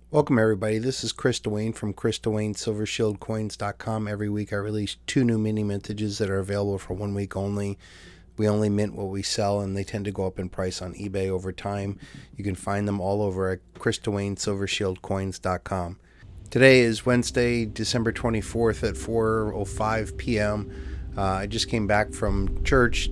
Welcome everybody. This is Chris Dwayne from Chris Dwayne SilverShieldCoins.com. Every week I release 2 new mini mintages that are available for 1 week only. We only mint what we sell, and they tend to go up in price on eBay over time. You can find them all over at Chris Dwayne SilverShieldCoins.com. Today is Wednesday, December 24th at 4:05 p.m. I just came back from church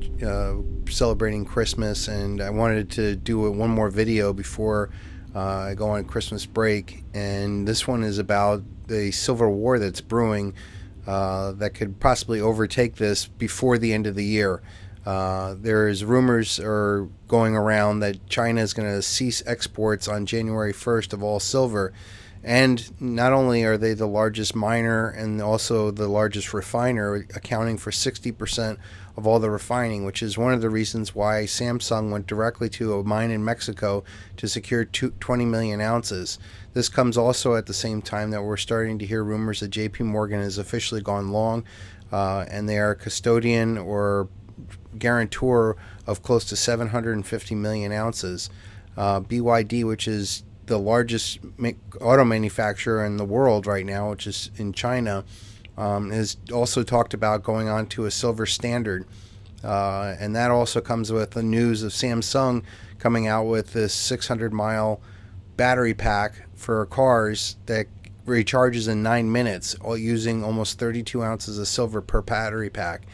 celebrating Christmas, and I wanted to do one more video before I go on Christmas break. And this one is about the silver war that's brewing that could possibly overtake this before the end of the year. There's rumors are going around that China is going to cease exports on January 1st of all silver. And not only are they the largest miner and also the largest refiner, accounting for 60% of all the refining, which is one of the reasons why Samsung went directly to a mine in Mexico to secure 20 million ounces. This comes also at the same time that we're starting to hear rumors that JP Morgan has officially gone long, and they are a custodian or guarantor of close to 750 million ounces. BYD, which is the largest auto manufacturer in the world right now, which is in China, has also talked about going on to a silver standard. And that also comes with the news of Samsung coming out with this 600-mile battery pack for cars that recharges in 9 minutes, all using almost 32 ounces of silver per battery pack.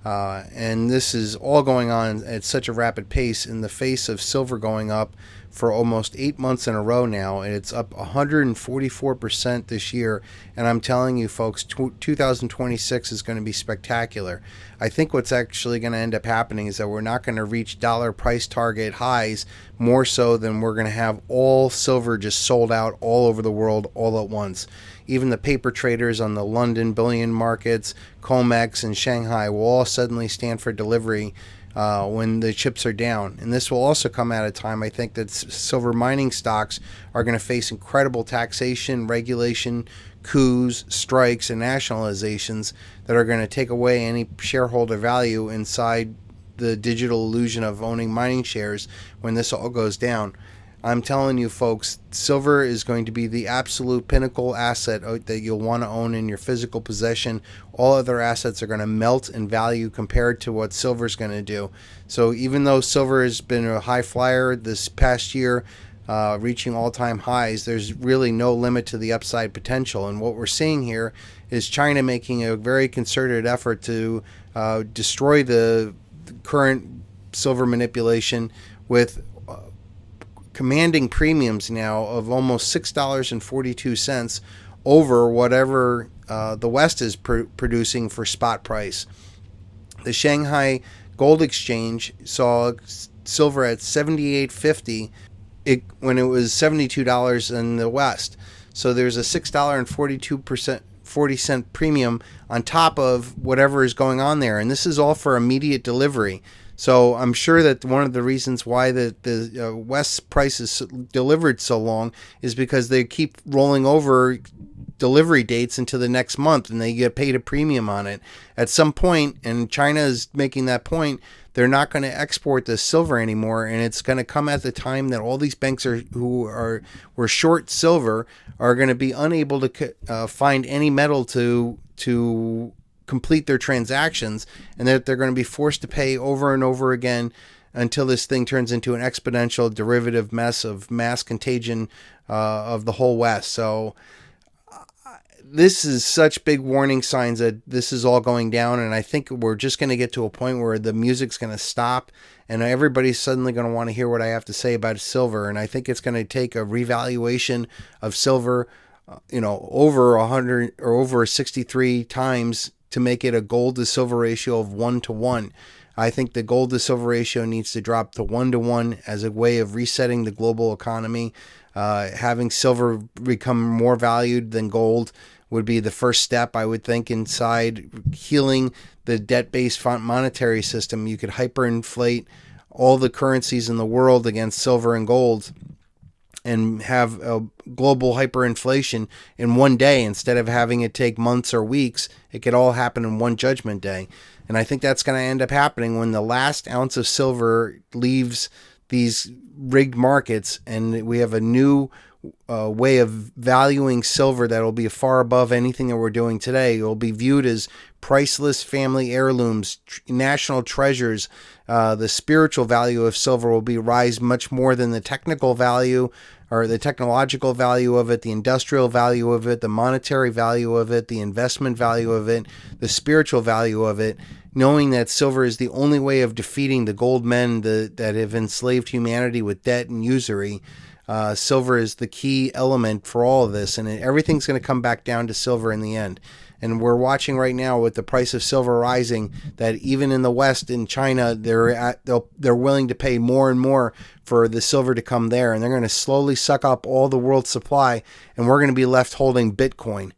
And this is all going on at such a rapid pace in the face of silver going up for almost 8 months in a row now, and it's up 144% this year. And I'm telling you folks, 2026 is going to be spectacular. I think what's actually going to end up happening is that we're not going to reach dollar price target highs more so than we're going to have all silver just sold out all over the world all at once. Even the paper traders on the London bullion markets, COMEX and Shanghai, will all suddenly stand for delivery when the chips are down. And this will also come at a time, I think, that silver mining stocks are going to face incredible taxation, regulation, coups, strikes, and nationalizations that are going to take away any shareholder value inside the digital illusion of owning mining shares when this all goes down. I'm telling you folks, silver is going to be the absolute pinnacle asset that you'll want to own in your physical possession. All other assets are going to melt in value compared to what silver is going to do. So even though silver has been a high flyer this past year, reaching all-time highs, there's really no limit to the upside potential. And what we're seeing here is China making a very concerted effort to destroy the current silver manipulation with commanding premiums now of almost $6.42 over whatever the West is producing for spot price. The Shanghai Gold Exchange saw silver at $78.50 when it was $72 in the West. So there's a $6.42 premium on top of whatever is going on there, and this is all for immediate delivery. So I'm sure that one of the reasons why the West's price is delivered so long is because they keep rolling over delivery dates into the next month, and they get paid a premium on it. At some point, and China is making that point, they're not going to export the silver anymore, and it's going to come at the time that all these banks who were short silver are going to be unable to find any metal to complete their transactions, and that they're going to be forced to pay over and over again until this thing turns into an exponential derivative mess of mass contagion of the whole West. So this is such big warning signs that this is all going down, and I think we're just going to get to a point where the music's going to stop and everybody's suddenly going to want to hear what I have to say about silver. And I think it's going to take a revaluation of silver over 100 or over 63 times to make it a gold to silver ratio of 1-to-1. I think the gold to silver ratio needs to drop to 1-to-1 as a way of resetting the global economy. Having silver become more valued than gold would be the first step, I would think, inside healing the debt-based monetary system. You could hyperinflate all the currencies in the world against silver and gold and have a global hyperinflation in one day instead of having it take months or weeks. It could all happen in one judgment day. And I think that's going to end up happening when the last ounce of silver leaves these rigged markets and we have a new way of valuing silver that will be far above anything that we're doing today. It will be viewed as priceless family heirlooms, national treasures. The spiritual value of silver will be rise much more than the technical value or the technological value of it, the industrial value of it, the monetary value of it, the investment value of it, the spiritual value of it, knowing that silver is the only way of defeating the gold men that have enslaved humanity with debt and usury. Silver is the key element for all of this, and everything's going to come back down to silver in the end. And we're watching right now with the price of silver rising that even in the West, in China, they're willing to pay more and more for the silver to come there, and they're going to slowly suck up all the world's supply, and we're going to be left holding Bitcoin.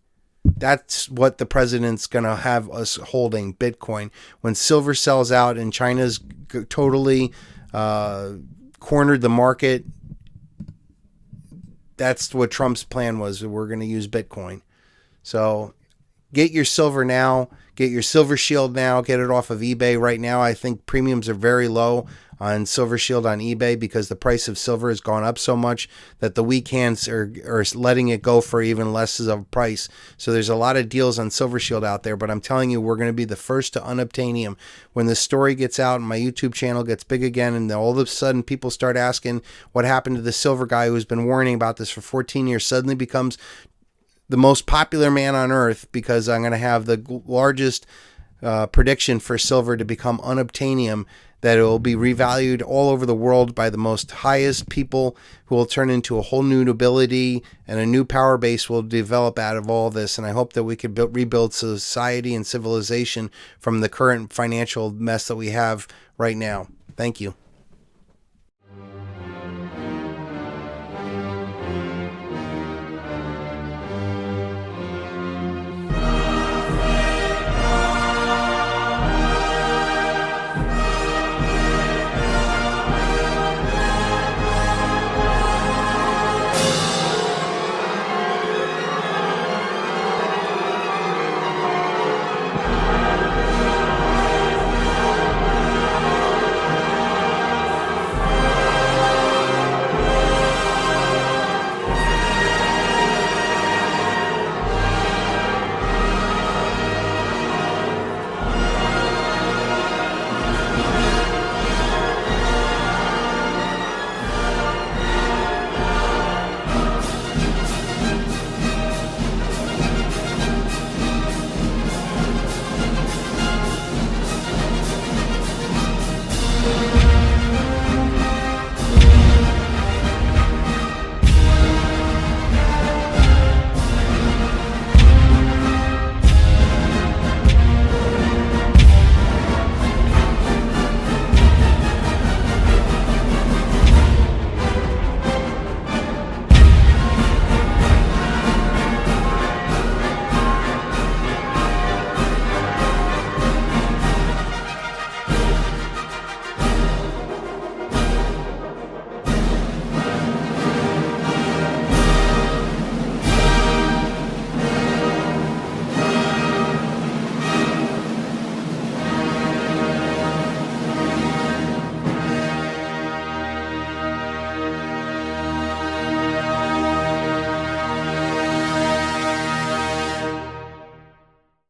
That's what the president's going to have us holding, Bitcoin. When silver sells out and China's totally cornered the market, that's what Trump's plan was. We're going to use Bitcoin. So get your silver now. Get your Silver Shield now. Get it off of eBay right now. I think premiums are very low on Silver Shield on eBay because the price of silver has gone up so much that the weak hands are letting it go for even less of a price. So there's a lot of deals on Silver Shield out there, but I'm telling you, we're going to be the first to unobtanium. When the story gets out and my YouTube channel gets big again, and all of a sudden people start asking what happened to the silver guy who's been warning about this for 14 years, suddenly becomes the most popular man on earth because I'm going to have the largest prediction for silver to become unobtanium, that it will be revalued all over the world by the most highest people who will turn into a whole new nobility, and a new power base will develop out of all this. And I hope that we could rebuild society and civilization from the current financial mess that we have right now. Thank you.